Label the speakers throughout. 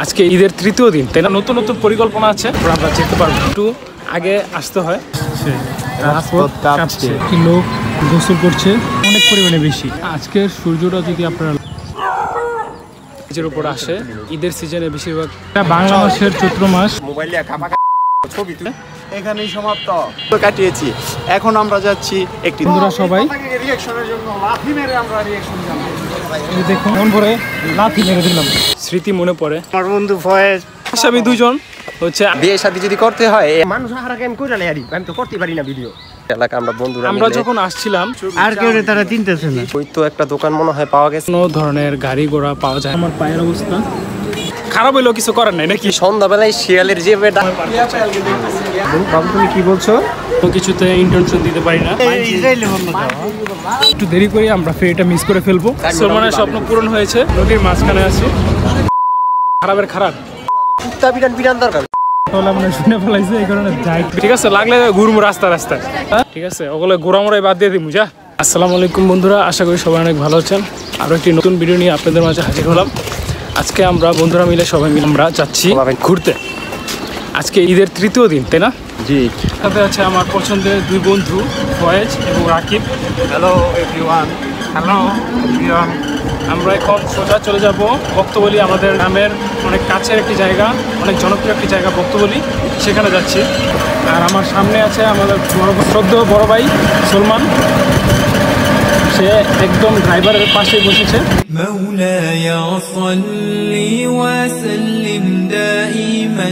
Speaker 1: আজকে ঈদের তৃতীয় দিন, তাই না? নতুন নতুন পরিকল্পনা আছে, আমরা যেতে পারবো। একটু আগে আসতে হয়। লোক গোসল করছে অনেক পরিমাণে বেশি। আজকের সূর্যটা যদি আপনারা নিজের উপর আসে, ঈদের সিজনে বেশিরভাগ বাংলা মাসের চৈত্র মাস।
Speaker 2: এখানেই সমাপ্ত কাটিয়েছি। এখন আমরা যাচ্ছি একটি
Speaker 1: সবাই
Speaker 2: রিঅ্যাকশনের জন্য লাফি মেরে আমরা রিঅ্যাকশন জানাই।
Speaker 1: দেখুন মন ভরে লাফি মেরে দিলাম। স্মৃতি মনে পড়ে
Speaker 2: আমার বন্ধু ফয়েজ,
Speaker 1: আমি দুজন হচ্ছে
Speaker 2: বিয়ে শাদী যদি করতে হয় মানুষ হারাকে আমি কইরা লাইরি, আমি তো করতে পারি না ভিডিও। এলাকা আমরা বন্ধুরা
Speaker 1: আমরা যখন আসছিলাম
Speaker 2: আর কেউ তারা চিনতেছে না। ওই তো একটা দোকান মনে হয় পাওয়া গেছে,
Speaker 1: কোনো ধরনের গাড়ি ঘোড়া পাওয়া যায়। আমার পায়ের অবস্থা খারাপ হইলেও কিছু করার নাই নাকি।
Speaker 2: সন্ধ্যাবেলায় শিয়ালের যে বাবু তুমি কি বলছো?
Speaker 1: তো কিছুতে ইন্টেনশন দিতে পারি না। একটু দেরি করে আমরা ফেরিটা মিস করে ফেলবো। সলমানের স্বপ্ন পূরণ হয়েছে, নদীর মাঝখানে আছি। খারাপের খারাপ
Speaker 2: বিরান দরকার
Speaker 1: শুনে ফেলাইছে, এই কারণে যাই। ঠিক আছে, লাগলে ঘুরবো রাস্তা রাস্তায়। ঠিক আছে, ওগুলো ঘোরামোড়াই বাদ দিয়ে দিবো। যা। আসসালামু আলাইকুম বন্ধুরা, আশা করি সবাই অনেক ভালো আছেন। আরও একটি নতুন ভিডিও নিয়ে আপনাদের মাঝে হাজির হলাম। আজকে আমরা বন্ধুরা মিলে সবাই মিলে আমরা যাচ্ছি ঘুরতে। আজকে ঈদের তৃতীয় দিন, তাই না?
Speaker 2: জি।
Speaker 1: সাথে আছে আমার পছন্দের দুই বন্ধু ফয়েজ এবং Rakib.
Speaker 2: Hello everyone. Hello everyone.
Speaker 1: আমরা এখন সোজা চলে যাব বক্তবলি, আমাদের গ্রামের অনেক কাছের একটি জায়গা, অনেক জনপ্রিয় একটি জায়গা বক্তবলি, সেখানে যাচ্ছি। আর আমার সামনে আছে আমাদের শ্রদ্ধেয় বড় ভাই সলমান, সে একদম ড্রাইভারের পাশে বসেছে।
Speaker 3: مولاي صل وسلم دائما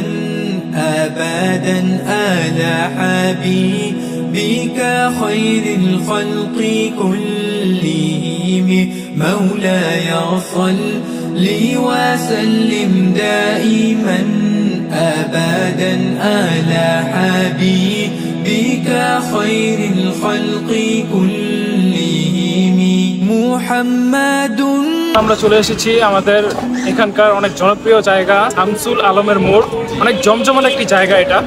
Speaker 3: أبدا على حبيبك خير الخلق كلهم مولاي صل وسلم دائما أبدا على حبيبك خير الخلق كلهم محمد।
Speaker 1: আমরা চলে এসেছি আমাদের এখানকার অনেক জনপ্রিয় জায়গা শামসুল আলমের মোড়। অনেক জমজমাট একটি জায়গা এটা।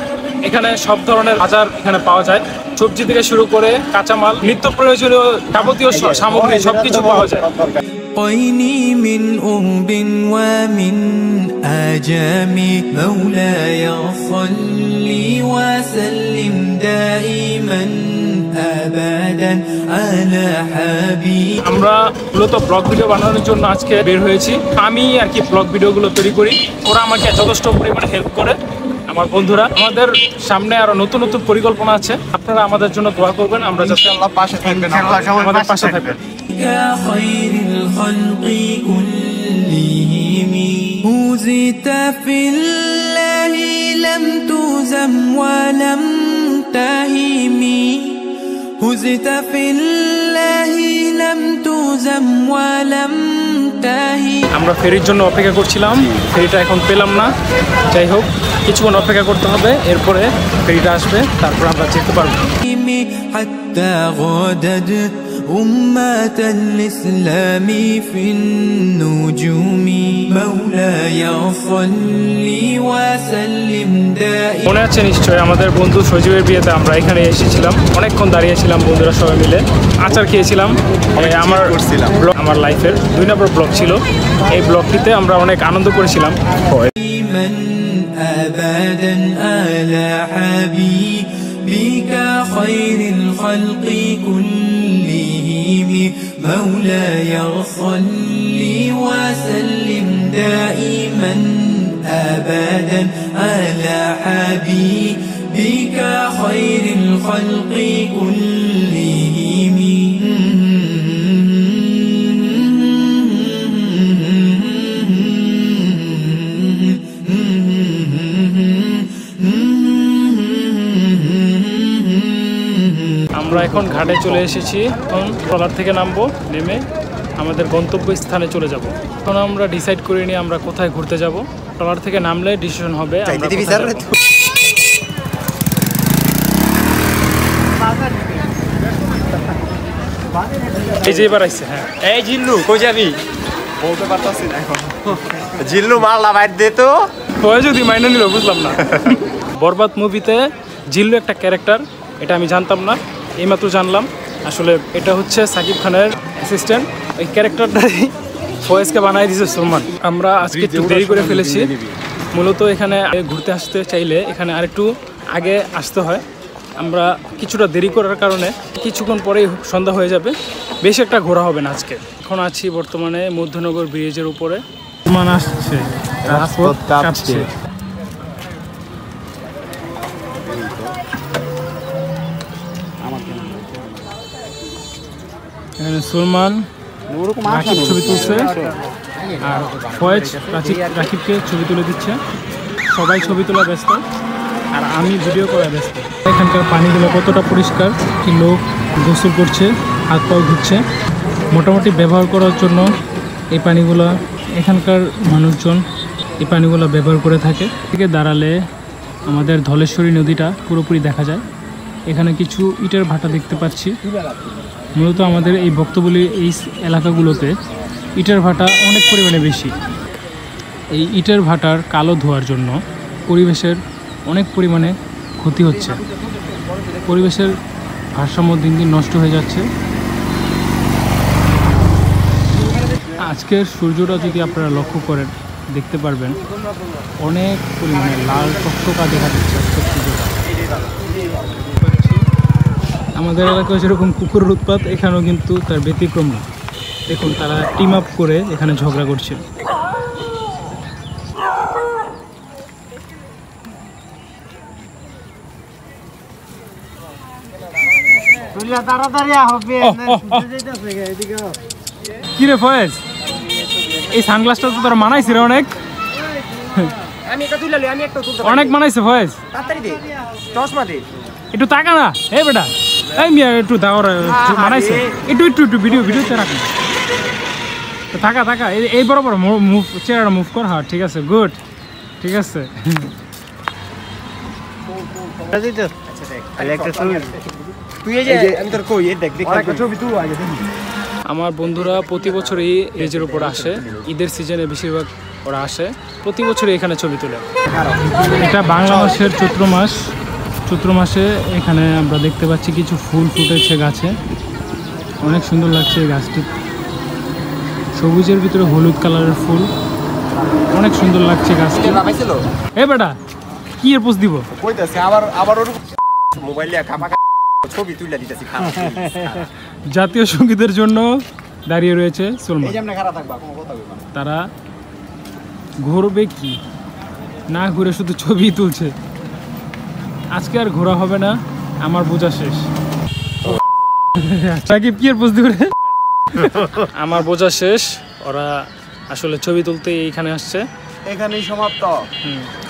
Speaker 1: এখানে সব ধরনের বাজার এখানে পাওয়া যায়, সবজি থেকে শুরু করে কাঁচামাল, নিত্য প্রয়োজনীয় যাবতীয় সামগ্রী সবকিছু পাওয়া যায়।
Speaker 3: قيني من أرب ومن آجام مولاي صل وسلم دائما أبدا على حبيب।
Speaker 1: আমরা মূলত ব্লগ ভিডিও বানানোর জন্য আজকে বের হয়েছি। আমি আর কি ব্লগ ভিডিওগুলো তৈরি করি, ওরা আমাকে যথেষ্ট পরিমাণে হেল্প করে। আমার বন্ধুরা, আমাদের সামনে আরো নতুন নতুন পরিকল্পনা আছে, আপনারা আমাদের জন্য দোয়া করবেন। আমরা যাতে আল্লাহ পাশে থাকবেন, আমাদের পাশে থাকবেন।
Speaker 3: خير الخلق كلهم هزت في الله لم تزم ولم تهمي هزت في الله لم تزم ولم تهمي।
Speaker 1: আমরা ফেরির জন্য অপেক্ষা করছিলাম, ফেরিটা এখন পেলাম না। যাই হোক, কিছুক্ষণ অপেক্ষা করতে হবে, এরপরে ফেরিটা আসবে, তারপর আমরা যেতে পারবো।
Speaker 3: حتى غدد أمة الإسلام في النجوم مولاي صل وسلم دائما।
Speaker 1: মনে আছে নিশ্চয়ই আমাদের বন্ধু সজীবের বিয়েতে আমরা এখানে এসেছিলাম, অনেকক্ষণ দাঁড়িয়েছিলাম বন্ধুরা সবাই মিলে, আচার খেয়েছিলাম। আমার লাইফের 2 নম্বর ব্লগ ছিল। এই ব্লগটিতে আমরা অনেক আনন্দ করেছিলাম।
Speaker 3: أبدا على حبيبك خير الخلق كلهم مولاي صل وسلم دائما أبدا على حبيبك خير الخلق كلهم
Speaker 1: আমরা এখন ঘাটে চলে এসেছি। এখন ট্রলার থেকে নামবো, নেমে আমাদের গন্তব্য স্থানে চলে যাব। এখন আমরা ডিসাইড করিনি আমরা কোথায় ঘুরতে যাব। ট্রলার থেকে নামলে ডিসিশন হবে। এই যে এবার আইছে। হ্যাঁ,
Speaker 2: এই জিল্লু কই যাবি? বলতে পারতাছি না এখন। জিল্লু মারলা বাইর দে তো।
Speaker 1: ওই যদি মাইনে নিল বুঝলাম না। বরবাদ মুভিতে জিল্লু একটা ক্যারেক্টার, এটা আমি জানতাম না, এইমাত্র জানলাম। আসলে এটা হচ্ছে সাকিব খানের অ্যাসিস্ট্যান্ট। ওই ক্যারেক্টারটাই ফয়েজকে বানাই দিয়েছে সুলমান। আমরা আজকে একটু দেরি করে ফেলেছি। মূলত এখানে ঘুরতে আসতে চাইলে এখানে আরেকটু আগে আসতে হয়। আমরা কিছুটা দেরি করার কারণে কিছুক্ষণ পরেই সন্ধ্যা হয়ে যাবে, বেশি একটা ঘোরা হবে না আজকে। এখন আছি বর্তমানে মধ্যনগর ব্রিজের উপরে। সুলমান আসছে, রাজপথ কাঁপছে। এখানে সুলমান রাকিব ছবি তুলছে আর ফয়েজ রাকিবকে ছবি তুলে দিচ্ছে। সবাই ছবি তোলা ব্যস্ত আর আমি ভিডিও করা ব্যস্ত। এখানকার পানিগুলো কতটা পরিষ্কার, কি লোক গোসল করছে, হাত পাও ধুচ্ছে। মোটামুটি ব্যবহার করার জন্য এই পানিগুলো এখানকার মানুষজন এই পানিগুলো ব্যবহার করে থাকে। থেকে দাঁড়ালে আমাদের ধলেশ্বরী নদীটা পুরোপুরি দেখা যায়। এখানে কিছু ইটের ভাটা দেখতে পাচ্ছি। মূলত আমাদের এই বক্তবলী এই এলাকাগুলোতে ইটের ভাটা অনেক পরিমাণে বেশি। এই ইটের ভাটার কালো ধোয়ার জন্য পরিবেশের অনেক পরিমাণে ক্ষতি হচ্ছে। পরিবেশের ভারসাম্য দিন দিন নষ্ট হয়ে যাচ্ছে। আজকের সূর্যটা যদি আপনারা লক্ষ্য করেন দেখতে পারবেন অনেক পরিমাণে লাল টকটকা দেখা যাচ্ছে আজকের সূর্যটা। আমাদের এলাকায় যেরকম কুকুরের উৎপাত, এখানেও কিন্তু তার ব্যতিক্রম না। দেখুন তারা টিম আপ করে এখানে ঝগড়া করছে। কি রে ফয়েজ, এই সানগ্লাসটা তো তোরা মানাইছে রে অনেক। অনেক মানাইছে ফয়েজ, একটু তাকা না। এই বেটা, এই মিয়া একটু দাও, মানাইছে একটু একটু একটু ভিডিওতে রাখ। থাকা থাকা এই বরাবর মুভ, চেহারাটা মুভ কর। হ্যাঁ ঠিক আছে, গুড, ঠিক আছে। আমার বন্ধুরা প্রতি বছরই এজের উপর আসে, ঈদের সিজনে বেশিরভাগ ওরা আসে, প্রতি বছরই এখানে ছবি তোলে। এটা বাংলা মাসের চৈত্র মাস। চৈত্র মাসে এখানে আমরা দেখতে পাচ্ছি কিছু ফুল ফুটেছে গাছে, অনেক সুন্দর লাগছে এই গাছটি। সবুজের ভিতরে হলুদ কালারের ফুল, অনেক সুন্দর লাগছে গাছটি। এ বেটা কি এর পোস্ট দিব? জাতীয় সঙ্গীতের জন্য দাঁড়িয়ে রয়েছে সুলমান। তারা ঘুরবে কি না, ঘুরে শুধু ছবি তুলছে। আজকে আর ঘোরা হবে না, আমার বোঝা শেষ। সাকিব কি এর পোস্ট দিবে? আমার বোঝা শেষ। ওরা আসলে ছবি তুলতে এইখানে আসছে।
Speaker 2: এখানেই সমাপ্ত,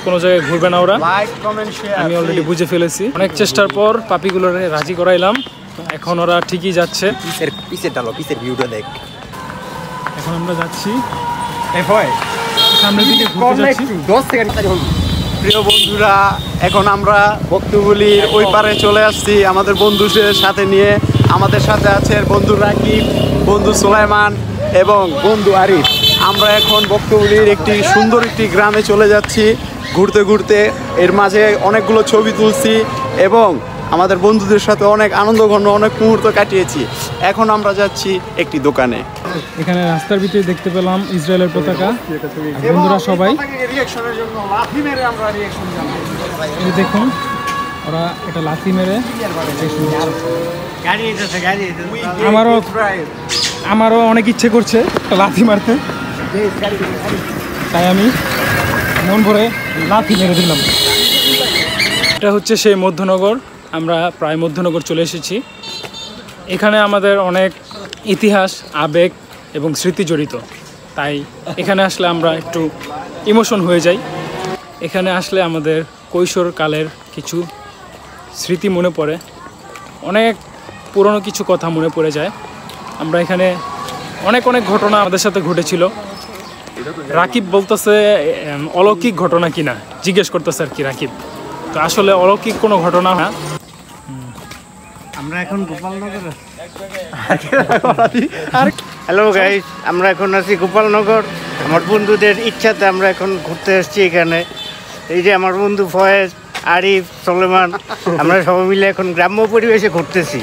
Speaker 1: কোনো জায়গায় ঘুরবে না ওরা। আমি অলরেডি বুঝে ফেলেছি। অনেক চেষ্টার পর পাপিগুলোরে রাজি করাইলাম, এখন ওরা ঠিকই যাচ্ছে।
Speaker 2: পিসের ভিউটা দেখ।
Speaker 1: এখন আমরা যাচ্ছি সামনের দিকে ঘুরতে যাচ্ছি।
Speaker 2: 10 সেকেন্ড। প্রিয় বন্ধুরা, এখন আমরা বক্তবলীর ওই পারে চলে আসছি আমাদের বন্ধুদের সাথে নিয়ে। আমাদের সাথে আছে বন্ধু রাকিব, বন্ধু সুলাইমান এবং বন্ধু আরিফ। আমরা এখন বক্তবলীর একটি সুন্দর একটি গ্রামে চলে যাচ্ছি ঘুরতে ঘুরতে। এর মাঝে অনেকগুলো ছবি তুলছি এবং আমাদের বন্ধুদের সাথে অনেক আনন্দঘন অনেক মুহূর্ত কাটিয়েছি। এখন আমরা যাচ্ছি একটি দোকানে।
Speaker 1: এখানে রাস্তার ভিতরে দেখতে পেলাম ইসরায়েলের পতাকা। বন্ধুরা সবাই দেখুন, ওরা এটা লাথি মেরে। আমারও অনেক ইচ্ছে করছে লাথি মারতে, তাই আমি মন ভরে লাথি মেরে দিলাম। এটা হচ্ছে সেই মধ্যনগর। আমরা প্রায় মধ্যনগর চলে এসেছি। এখানে আমাদের অনেক ইতিহাস, আবেগ এবং স্মৃতি জড়িত, তাই এখানে আসলে আমরা একটু ইমোশন হয়ে যাই। এখানে আসলে আমাদের কৈশোরকালের কিছু স্মৃতি মনে পড়ে, অনেক পুরনো কিছু কথা মনে পড়ে যায়। আমরা এখানে অনেক অনেক ঘটনা আমাদের সাথে ঘটেছিল। রাকিব বলতেছে অলৌকিক ঘটনা কিনা জিজ্ঞেস করতেছে আর কি রাকিব। তো আসলে অলৌকিক কোনো ঘটনা না।
Speaker 4: আমরা এখন গোপালনগর। হ্যালো গাইস, আমরা এখন আছি গোপালনগর। আমার বন্ধুদের ইচ্ছাতে আমরা এখন ঘুরতে এসেছি এখানে। এই যে আমার বন্ধু ফয়েজ, আরিফ, সুলেমান, আমরা সবাই মিলে এখন গ্রাম্য পরিবেশে ঘুরতেছি।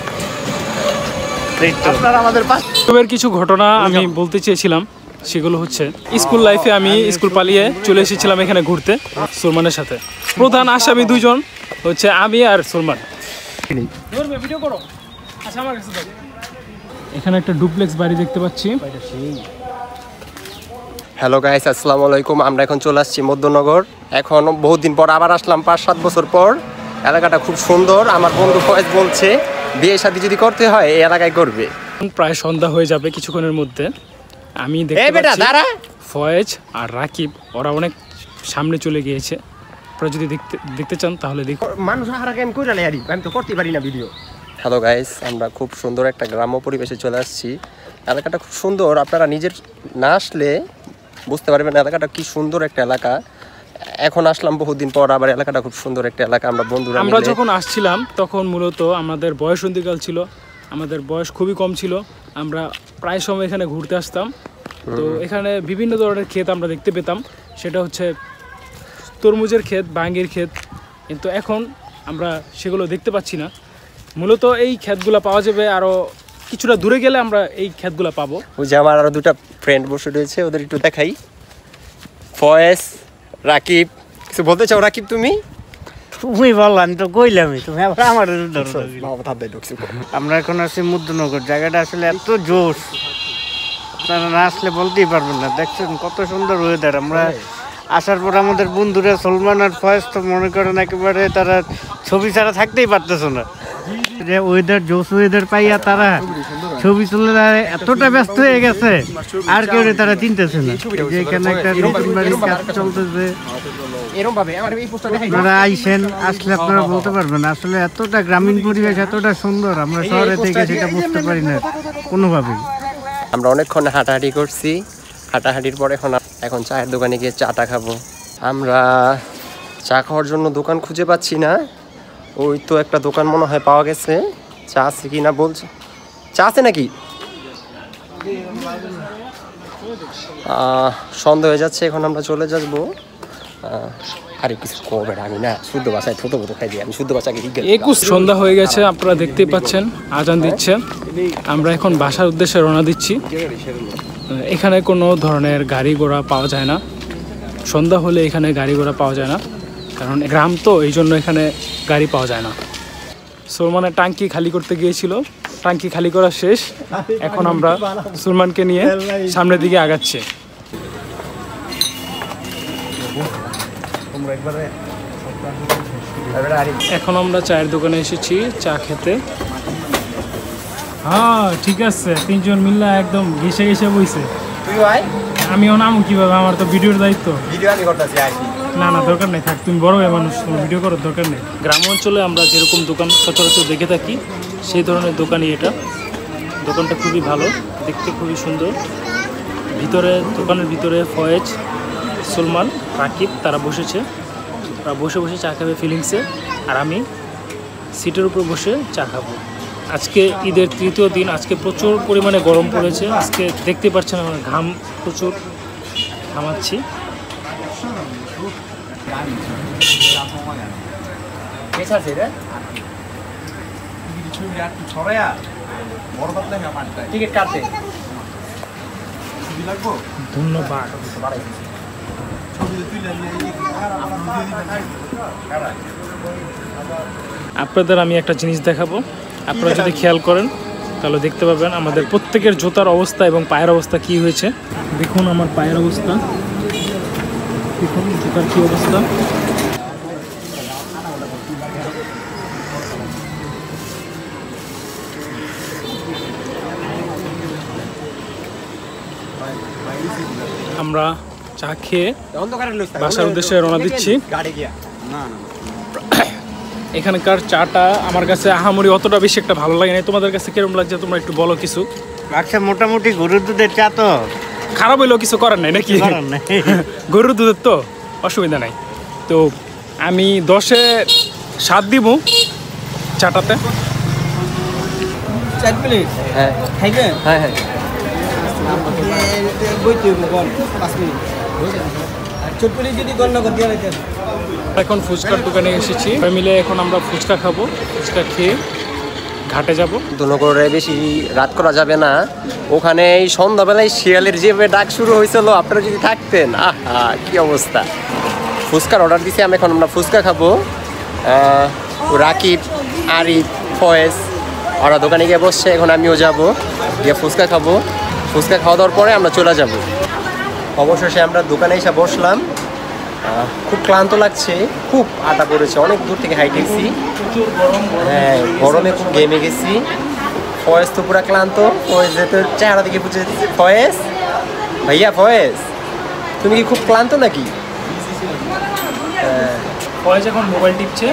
Speaker 1: আমাদের কিছু ঘটনা আমি বলতে চেয়েছিলাম। সেগুলো হচ্ছে স্কুল লাইফে আমি স্কুল পালিয়ে চলে এসেছিলাম এখানে ঘুরতে সুলমানের সাথে। প্রধান আসামি দুজন হচ্ছে আমি আর সুলমান। এখানে একটা ডুপ্লেক্স বাড়ি দেখতে পাচ্ছি।
Speaker 5: হ্যালো গাইস, আসসালামু আলাইকুম। আমরা এখন চলে আসছি মধ্যনগর। এখন বহুত দিন পর আবার আসলাম, 5-7 বছর পর। এলাকাটা খুব সুন্দর। আমার বন্ধু ফয়েজ বলছে বিয়ে শাদী যদি করতে হয় এই এলাকায় করবে।
Speaker 1: প্রায় সন্ধ্যা হয়ে যাবে কিছুক্ষণের মধ্যে। আমি দেখতে পাচ্ছি ফয়েজ আর রাকিব ওরা অনেক সামনে চলে গিয়েছে। আপনারা যদি দেখতে চান তাহলে দেখুন।
Speaker 5: মানুষ হারাকে আমি কইরা লাইরি, আমি তো করতে পারি না ভিডিও। হ্যালো গাইস, আমরা খুব সুন্দর একটা গ্রাম্য পরিবেশে চলে আসছি। এলাকাটা খুব সুন্দর, আপনারা নিজের না আসলে বুঝতে পারবেন এলাকাটা কি সুন্দর একটা এলাকা। এখন আসলাম বহুদিন পর, আবার এলাকাটা খুব সুন্দর একটা এলাকা। আমরা
Speaker 1: যখন আসছিলাম তখন মূলত আমাদের বয়স অন্তিকাল ছিল, আমাদের বয়স খুবই কম ছিল। আমরা প্রায় সময় এখানে ঘুরতে আসতাম। তো এখানে বিভিন্ন ধরনের ক্ষেত আমরা দেখতে পেতাম, সেটা হচ্ছে তরমুজের ক্ষেত, বাঙ্গির ক্ষেত, কিন্তু এখন আমরা সেগুলো দেখতে পাচ্ছি না। মূলত এই ক্ষেতগুলো পাওয়া যাবে আরও কিছুটা দূরে গেলে আমরা এই ক্ষেতগুলো পাবো।
Speaker 5: ওই যে আমার আরো দুটা ফ্রেন্ড বসে রয়েছে, ওদের একটু দেখাই। ফয়েজ, রাকিব, কিছু বলতে চাও? রাকিব তুমি
Speaker 4: বললাম, আমি তো কইলামই, তুমি আবার আমার আমরা এখন আছি মধ্যনগর। জায়গাটা আসলে এত জোশ, আপনারা না আসলে বলতেই পারবেন না। দেখছেন কত সুন্দর ওয়েদার। আমরা আসার পর আমাদের বন্ধুরা সলমান আর ফয়েজ তো মনে করেন একেবারে তারা ছবি ছাড়া থাকতেই পারতেছে না। যে ওয়েদার, জোশ ওয়েদার পাইয়া তারা ছবি তুলে এতটা ব্যস্ত হয়ে গেছে আর কেউ তারা চিনতেছে না যে এখানে একটা নতুন বাড়ির কাজ চলতেছে। আপনারা আইসেন, আসলে আপনারা বলতে পারবেন আসলে এতটা গ্রামীণ পরিবেশ এতটা সুন্দর, আমরা শহরে থেকে সেটা বুঝতে পারি না কোনোভাবেই।
Speaker 5: আমরা অনেকক্ষণ হাঁটাহাঁটি করছি। হাঁটাহাঁটির পর এখন চায়ের দোকানে গিয়ে চাটা খাবো। আমরা চা খাওয়ার জন্য দোকান খুঁজে পাচ্ছি না। ওই তো একটা দোকান মনে হয় পাওয়া গেছে। চা আছে কি না বলছে, চা আছে নাকি? সন্ধ্যা হয়ে যাচ্ছে, এখন আমরা চলে যাবো। আরে কিছু কবে, আমি না শুদ্ধ ভাষায় ছোট মতো খাই দিই, আমি শুদ্ধ ভাষাকে
Speaker 1: 21 সন্ধ্যা হয়ে গেছে, আপনারা দেখতেই পাচ্ছেন আজান দিচ্ছে। আমরা এখন বাসার উদ্দেশ্যে রওনা দিচ্ছি। এখানে কোনো ধরনের গাড়ি ঘোড়া পাওয়া যায় না, সন্ধ্যা হলে এখানে গাড়ি ঘোড়া পাওয়া যায় না, কারণ গ্রাম তো, এই জন্য এখানে গাড়ি পাওয়া যায় না। সুলমানের টাঙ্কি খালি করতে গিয়েছিল, টাঙ্কি খালি করা শেষ। এখন আমরা সুলমানকে নিয়ে সামনের দিকে আগাচ্ছি। এখন আমরা চায়ের দোকানে এসেছি চা খেতে। হ্যাঁ ঠিক আছে, তিনজন মিল্লা একদম ঘেসে ঘেসে বইছে। আমিও নামু কিভাবে, আমার তো ভিডিওর দায়িত্ব। না না দরকার নেই, থাক, তুমি বড় হয়ে মানুষ, তোমার ভিডিও করার দরকার নেই। গ্রাম অঞ্চলে আমরা যেরকম দোকান সচরাচর দেখে থাকি সেই ধরনের দোকানই এটা। দোকানটা খুবই ভালো, দেখতে খুবই সুন্দর। দোকানের ভিতরে ফয়েজ, সুলমান, রাকিব তারা বসেছে। তারা বসে বসে চা খাবে ফিলিংসে, আর আমি সিটের উপর বসে চা খাবো। আজকে ঈদের তৃতীয় দিন, আজকে প্রচুর পরিমাণে গরম পড়েছে। আজকে দেখতে পাচ্ছেন আমার ঘাম, প্রচুর ঘামাচ্ছি। ধন্যবাদ। আপনাদের আমি একটা জিনিস দেখাবো, আপনারা যদি খেয়াল করেন তাহলে দেখতে পাবেন আমাদের প্রত্যেকের জুতার অবস্থা এবং পায়ের অবস্থা কি হয়েছে। দেখুন আমার পায়ের অবস্থা, দেখুন জুতার কি অবস্থা। আমরা চা খেয়ে বাসার উদ্দেশ্যে রওনা দিচ্ছি। এখানকার চাটা আমার কাছে আহামরি অতটা বেশি একটা ভালো লাগে না। তোমাদের কাছে কিরকম লাগছে তোমরা একটু বলো কিছু।
Speaker 4: আচ্ছা, মোটামুটি গরুর দুধের চা তো
Speaker 1: খারাপ হইলেও কিছু করার নাই নাকি, গরুর দুধের তো অসুবিধা নাই। তো আমি 10-এ 7 দিব চাটাতে।
Speaker 6: 4 প্লেট
Speaker 5: হ্যাঁ
Speaker 6: খাইবেন?
Speaker 5: হ্যাঁ হ্যাঁ,
Speaker 1: এখন ফুচকার দোকানে এসেছি, মিলে এখন আমরা ফুচকা খাবো। ফুচকা খেয়ে ঘাটে যাব।
Speaker 5: ধনগড়ে বেশি রাত করা যাবে না, ওখানে এই সন্ধ্যাবেলায় শিয়ালের যেভাবে ডাক শুরু হয়েছিল, আপনারা যদি থাকতেন, আহা কি অবস্থা। ফুচকার অর্ডার দিছি আমি, এখন আমরা ফুচকা খাবো। রাকিব, আরিফ, ফয়েজ ওরা দোকানে গিয়ে বসছে, এখন আমিও যাব গিয়ে ফুচকা খাবো। ফুচকা খাওয়া দাওয়ার পরে আমরা চলে যাব। অবশেষে আমরা দোকানে এসে বসলাম। খুব ক্লান্ত লাগছে, খুব আটা পড়েছে, অনেক দূর থেকে হাইটেছি। হ্যাঁ, গরমে খুব ঘেমে গেছি। ফয়েজ তো পুরা ক্লান্ত। ফয়েজ তো চেহারা দিকে বুঝে দিচ্ছে। ফয়েজ ভাইয়া, ফয়েজ তুমি কি খুব ক্লান্ত নাকি?
Speaker 1: ফয়েজ এখন মোবাইল টিপছে,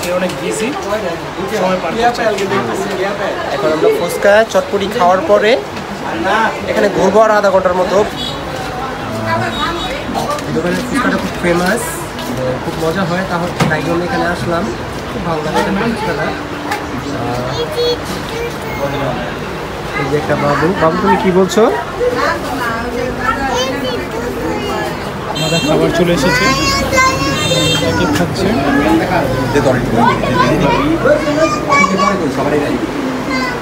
Speaker 1: সে অনেক বিজি, সময় পার করছে।
Speaker 5: এখন আমরা ফুচকা চটপটি খাওয়ার পরে এখানে ঘুরবো আর আধা ঘন্টার মতো। দোকানের ফুচকাটা খুব ফেমাস, খুব মজা হয়, তাই জন্য এখানে আসলাম। খুব ভালো লাগে এখানে ফুচকাটা। এই যে একটা বাবু, তুমি কি বলছো?
Speaker 1: আমাদের খাবার চলে এসেছে, রাকিব খাচ্ছে।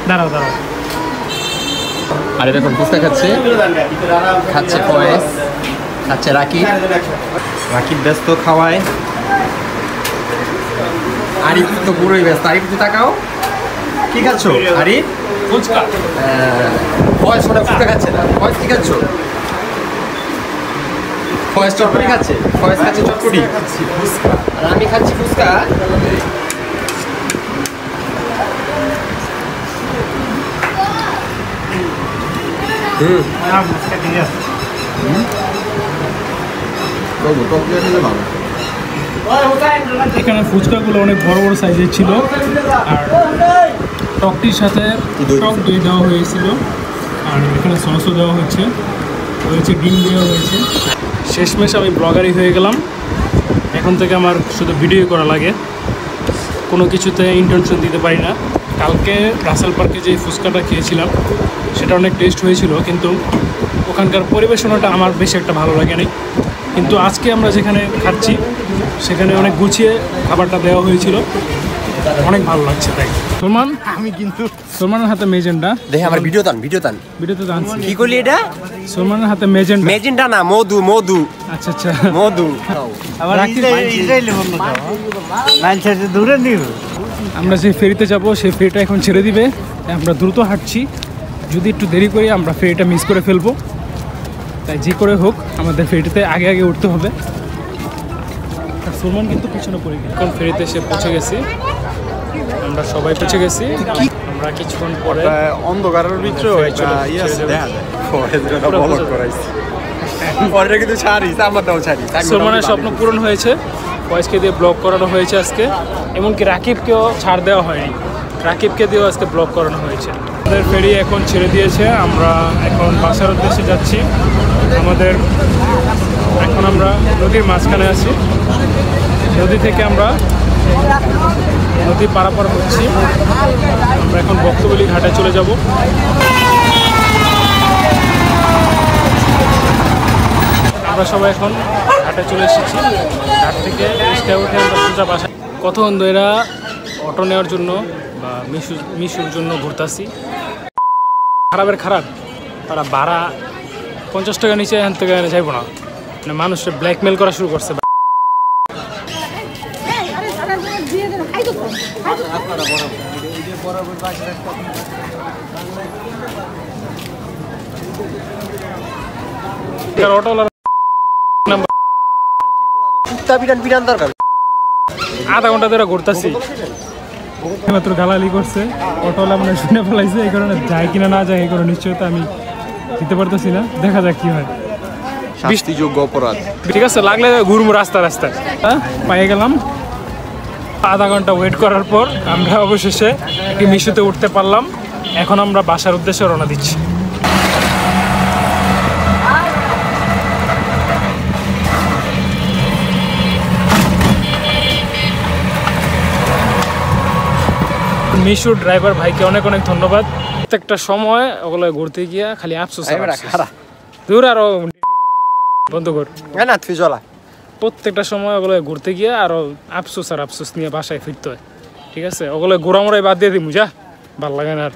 Speaker 1: দাঁড়াও দাঁড়াও।
Speaker 5: আরে দেখুন ফুচকা খাচ্ছে ফয়েজ, খাচ্ছে রাকিব ব্যস্ত খাওয়ায়। আরিফ তো পুরোই ব্যস্ত। আরিফ তো তাকাও, কি খাচ্ছ আরিফ?
Speaker 1: ফুচকা।
Speaker 5: ফয়েজ ওটা ফুচকা খাচ্ছে না। ফয়েজ কি খাচ্ছ? ফয়েজ চটপটি খাচ্ছে। ফয়েজ খাচ্ছে চটপটি, আর আমি খাচ্ছি ফুচকা।
Speaker 1: এখানে ফুচকাগুলো অনেক বড় বড় সাইজের ছিল, আর টকটির সাথে টক দই দেওয়া হয়েছিল, আর এখানে সসও দেওয়া হয়েছে, ডিম দেওয়া হয়েছে। শেষমেশ আমি ব্লগারই হয়ে গেলাম। এখন থেকে আমার শুধু ভিডিও করা লাগে, কোনো কিছুতে ইন্টেনশন দিতে পারি না। কালকে রাসেল পার্কে যে ফুচকাটা খেয়েছিলাম সেটা অনেক টেস্ট হয়েছিল, কিন্তু ওখানকার পরিবেশনাটা আমার বেশি একটা ভালো লাগেনি। কিন্তু আজকে আমরা যেখানে খাচ্ছি সেখানে অনেক গুছিয়ে খাবারটা দেওয়া হয়েছিল, অনেক ভালো লাগছে। তাই সলমান,
Speaker 2: আমি কিন্তু
Speaker 1: সলমানের হাতে মেজেন্ডা
Speaker 5: দেখে আমার ভিডিও টান
Speaker 1: ভিডিওতে জানছি
Speaker 5: কি করলি এটা?
Speaker 1: সলমানের হাতে
Speaker 5: মেজেন্ডা না, মধু।
Speaker 1: আচ্ছা আচ্ছা।
Speaker 5: মধু
Speaker 4: আবার ইসরায়েলি বন্ধু মাইন্ডসেটে দূরে নিব।
Speaker 1: আমরা যে ফেরিতে যাব সেই ফেরিটা এখন ছেড়ে দিবে, আমরা দ্রুত হাঁটছি। যদি একটু দেরি করি আমরা ফেরিটা মিস করে ফেলবো, তাই যে করে হোক আমাদের ফেরিতে আগে উঠতে হবে। সলমান কিন্তু পিছনে পড়ে গেছে। এখন ফেরিতে এসে পৌঁছে গেছি, আমরা সবাই পৌঁছে গেছি। আমরা কিছুক্ষণ পরে
Speaker 2: অন্ধকারের ভিতরে
Speaker 1: সলমানের স্বপ্ন পূরণ হয়েছে, ফয়েজকে দিয়ে ব্লগ করানো হয়েছে আজকে। এমনকি রাকিবকেও ছাড় দেওয়া হয়নি, রাকিবকে দিয়েও আজকে ব্লগ করানো হয়েছে। আমাদের ফেরি এখন ছেড়ে দিয়েছে, আমরা এখন বাসার উদ্দেশ্যে যাচ্ছি। এখন আমরা নদীর মাঝখানে আছি, নদী থেকে আমরা নদী পারাপার হচ্ছি। আমরা এখন বক্তবলী ঘাটে চলে যাব। আমরা সবাই এখন ঘাটে চলে এসেছি। ঘাট থেকে রিক্সায় উঠে আমরা সোজা বাসায়। কতক্ষণ ধরে অটো নেওয়ার জন্য বা মিশুর জন্য ঘুরতেছি। খারাপের খারাপ, তারা ভাড়া 50 টাকা নিচে এখান থেকে যাইব না, মানে মানুষের ব্ল্যাকমেল করা শুরু করছে। আধা ঘন্টা ধরে ঘুরতেছি, মাত্র গালালি করছে অটোওয়ালা, মানে শুনে ফেলাইছে। এই কারণে যায় কিনা না যায় এই কারণে নিশ্চয়তা আমি দিতে পারতেছি না, দেখা যাক কি হয়।
Speaker 2: শাস্তিযোগ্য অপরাধ।
Speaker 1: ঠিক আছে, লাগলে ঘুরবো রাস্তায়। পাইয়ে গেলাম। আধা ঘন্টা ওয়েট করার পর আমরা অবশেষে একটি মিশুতে উঠতে পারলাম। এখন আমরা বাসার উদ্দেশ্যে রওনা দিচ্ছি। মিশুর ড্রাইভার ভাইকে অনেক ধন্যবাদ। প্রত্যেকটা সময় ওগুলো ঘুরতে গিয়া খালি আফসোস, দূর আরো বন্ধ কর
Speaker 5: না তুই চলা।
Speaker 1: প্রত্যেকটা সময় ওগুলো ঘুরতে গিয়ে আরো আফসোস নিয়ে বাসায় ফিরতে হয়। ঠিক আছে ওগুলো ঘোরামোড়াই বাদ দিয়ে দিই যা ভাল লাগে না আর